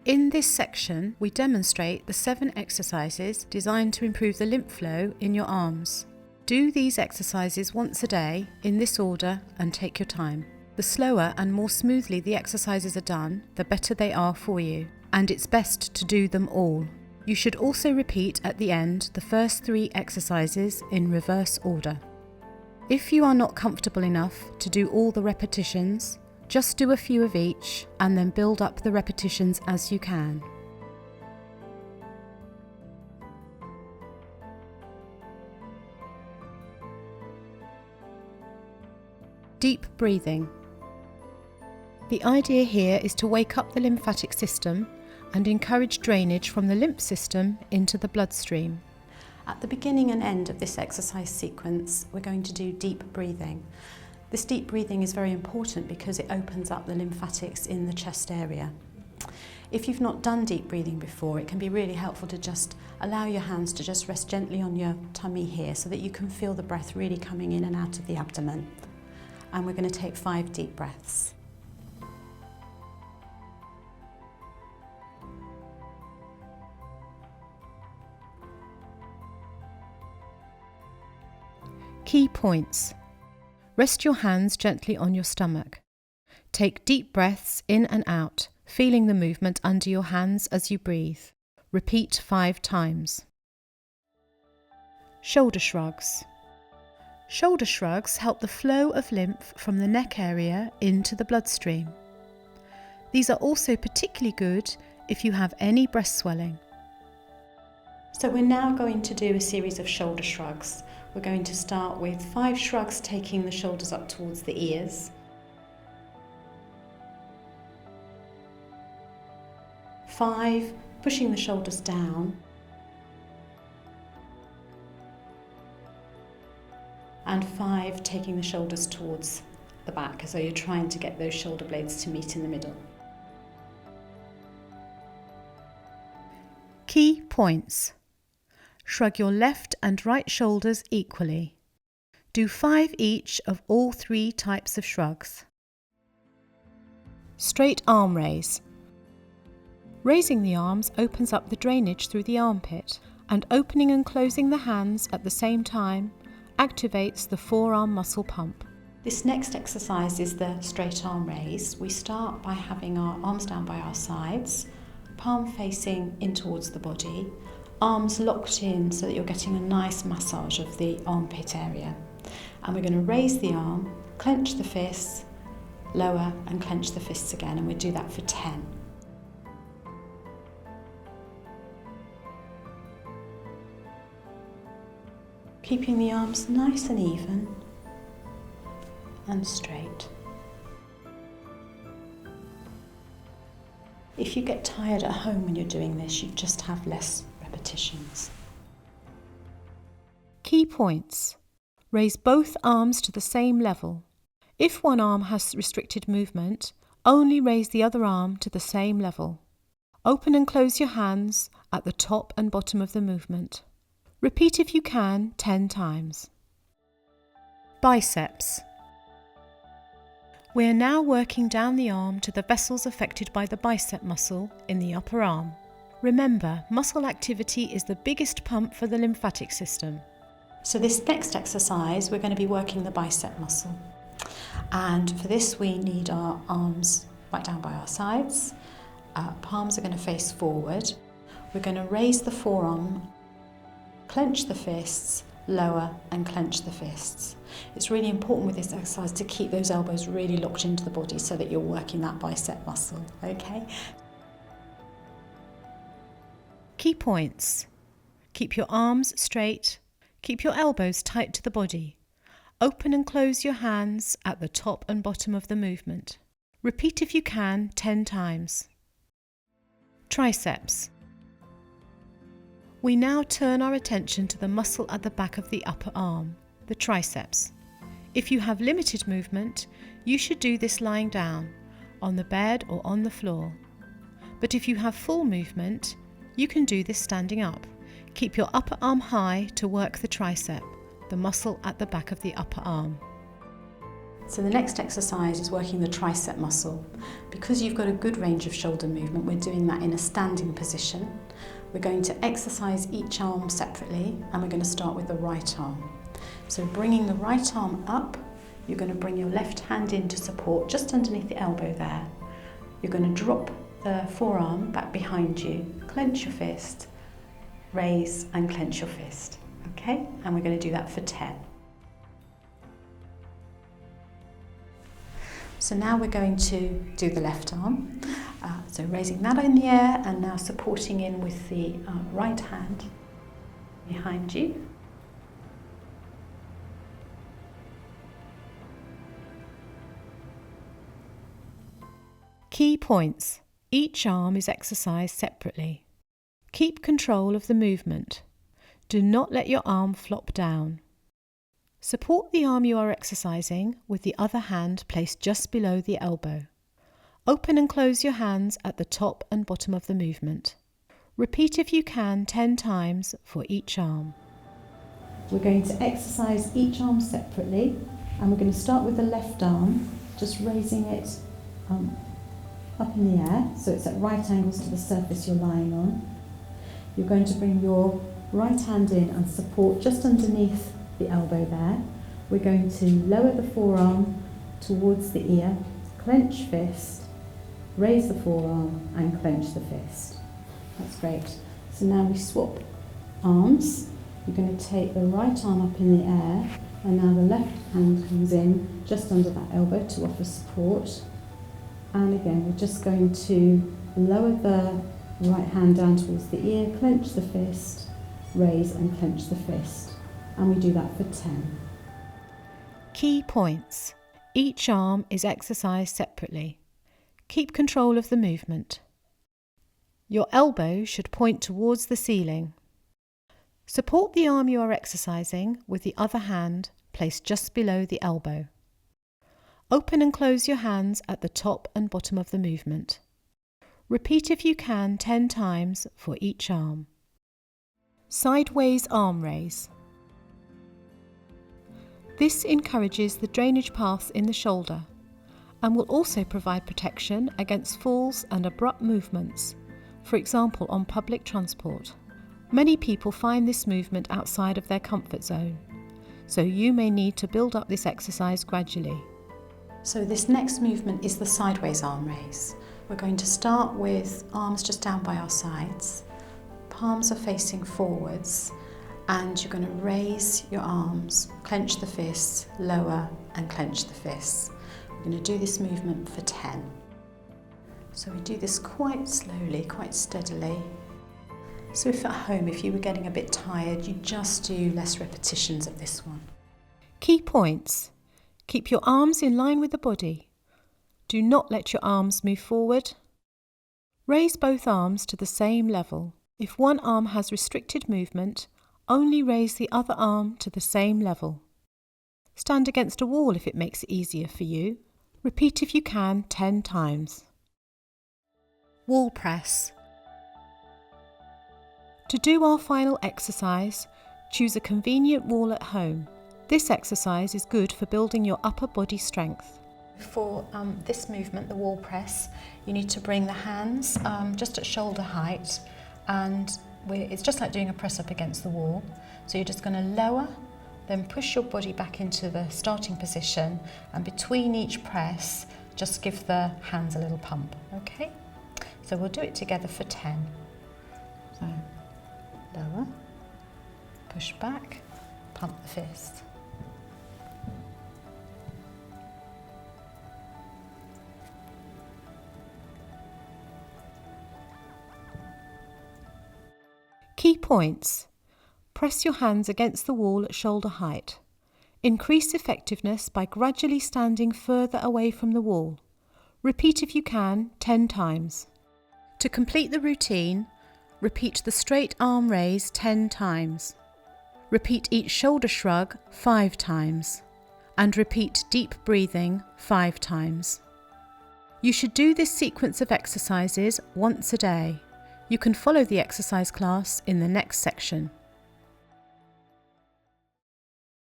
In this section, we demonstrate the 7 exercises designed to improve the lymph flow in your arms. Do these exercises once a day in this order and take your time. The slower and more smoothly the exercises are done, the better they are for you, and it's best to do them all. You should also repeat at the end the first 3 exercises in reverse order. If you are not comfortable enough to do all the repetitions, just do a few of each and then build up the repetitions as you can. Deep breathing. The idea here is to wake up the lymphatic system and encourage drainage from the lymph system into the bloodstream. At the beginning and end of this exercise sequence, we're going to do deep breathing. This deep breathing is very important because it opens up the lymphatics in the chest area. If you've not done deep breathing before, it can be really helpful to just allow your hands to just rest gently on your tummy here so that you can feel the breath really coming in and out of the abdomen. And we're going to take 5 deep breaths. Key points. Rest your hands gently on your stomach. Take deep breaths in and out, feeling the movement under your hands as you breathe. Repeat 5 times. Shoulder shrugs. Shoulder shrugs help the flow of lymph from the neck area into the bloodstream. These are also particularly good if you have any breast swelling. So we're now going to do a series of shoulder shrugs. We're going to start with 5 shrugs, taking the shoulders up towards the ears. 5, pushing the shoulders down. And 5, taking the shoulders towards the back, as though you're trying to get those shoulder blades to meet in the middle. Key points. Shrug your left and right shoulders equally. Do 5 each of all 3 types of shrugs. Straight arm raise. Raising the arms opens up the drainage through the armpit, and opening and closing the hands at the same time activates the forearm muscle pump. This next exercise is the straight arm raise. We start by having our arms down by our sides, palm facing in towards the body, arms locked in so that you're getting a nice massage of the armpit area. And we're going to raise the arm, clench the fists, lower and clench the fists again, and we do that for 10. Keeping the arms nice and even and straight. If you get tired at home when you're doing this, you just have less repetitions. Key points. Raise both arms to the same level. If one arm has restricted movement, only raise the other arm to the same level. Open and close your hands at the top and bottom of the movement. Repeat if you can 10 times. Biceps. We are now working down the arm to the vessels affected by the bicep muscle in the upper arm. Remember, muscle activity is the biggest pump for the lymphatic system. So this next exercise, we're going to be working the bicep muscle. And for this, we need our arms right down by our sides. Palms are going to face forward. We're going to raise the forearm, clench the fists, lower and clench the fists. It's really important with this exercise to keep those elbows really locked into the body so that you're working that bicep muscle, okay? Key points. Keep your arms straight. Keep your elbows tight to the body. Open and close your hands at the top and bottom of the movement. Repeat if you can 10 times. Triceps. We now turn our attention to the muscle at the back of the upper arm, the triceps. If you have limited movement, you should do this lying down, on the bed or on the floor. But if you have full movement, you can do this standing up. Keep your upper arm high to work the tricep, the muscle at the back of the upper arm. So the next exercise is working the tricep muscle. Because you've got a good range of shoulder movement, we're doing that in a standing position. We're going to exercise each arm separately, and we're going to start with the right arm. So bringing the right arm up, you're going to bring your left hand in to support just underneath the elbow there. You're going to drop the forearm back behind you, clench your fist, raise and clench your fist. Okay, and we're going to do that for 10. So now we're going to do the left arm. So raising that in the air and now supporting in with the right hand behind you. Key points. Each arm is exercised separately. Keep control of the movement. Do not let your arm flop down. Support the arm you are exercising with the other hand placed just below the elbow. Open and close your hands at the top and bottom of the movement. Repeat if you can 10 times for each arm. We're going to exercise each arm separately, and we're going to start with the left arm, just raising it up in the air so it's at right angles to the surface you're lying on. You're going to bring your right hand in and support just underneath the elbow there. We're going to lower the forearm towards the ear, clench fist, raise the forearm and clench the fist. That's great. So now we swap arms. You're going to take the right arm up in the air, and now the left hand comes in just under that elbow to offer support. And again, we're just going to lower the right hand down towards the ear, clench the fist, raise and clench the fist. And we do that for 10. Key points. Each arm is exercised separately. Keep control of the movement. Your elbow should point towards the ceiling. Support the arm you are exercising with the other hand placed just below the elbow. Open and close your hands at the top and bottom of the movement. Repeat if you can 10 times for each arm. Sideways arm raise. This encourages the drainage paths in the shoulder and will also provide protection against falls and abrupt movements, for example on public transport. Many people find this movement outside of their comfort zone, so you may need to build up this exercise gradually. So this next movement is the sideways arm raise. We're going to start with arms just down by our sides. Palms are facing forwards, and you're going to raise your arms, clench the fists, lower and clench the fists. We're going to do this movement for 10. So we do this quite slowly, quite steadily. So if at home, if you were getting a bit tired, you just do less repetitions of this one. Key points. Keep your arms in line with the body. Do not let your arms move forward. Raise both arms to the same level. If one arm has restricted movement, only raise the other arm to the same level. Stand against a wall if it makes it easier for you. Repeat if you can 10 times. Wall press. To do our final exercise, choose a convenient wall at home. This exercise is good for building your upper body strength. For this movement, the wall press, you need to bring the hands just at shoulder height, and it's just like doing a press up against the wall. So you're just going to lower, then push your body back into the starting position, and between each press, just give the hands a little pump, okay? So we'll do it together for 10. So lower, push back, pump the fist. Key points. Press your hands against the wall at shoulder height. Increase effectiveness by gradually standing further away from the wall. Repeat if you can 10 times. To complete the routine, repeat the straight arm raise 10 times. Repeat each shoulder shrug 5 times. And repeat deep breathing 5 times. You should do this sequence of exercises once a day. You can follow the exercise class in the next section.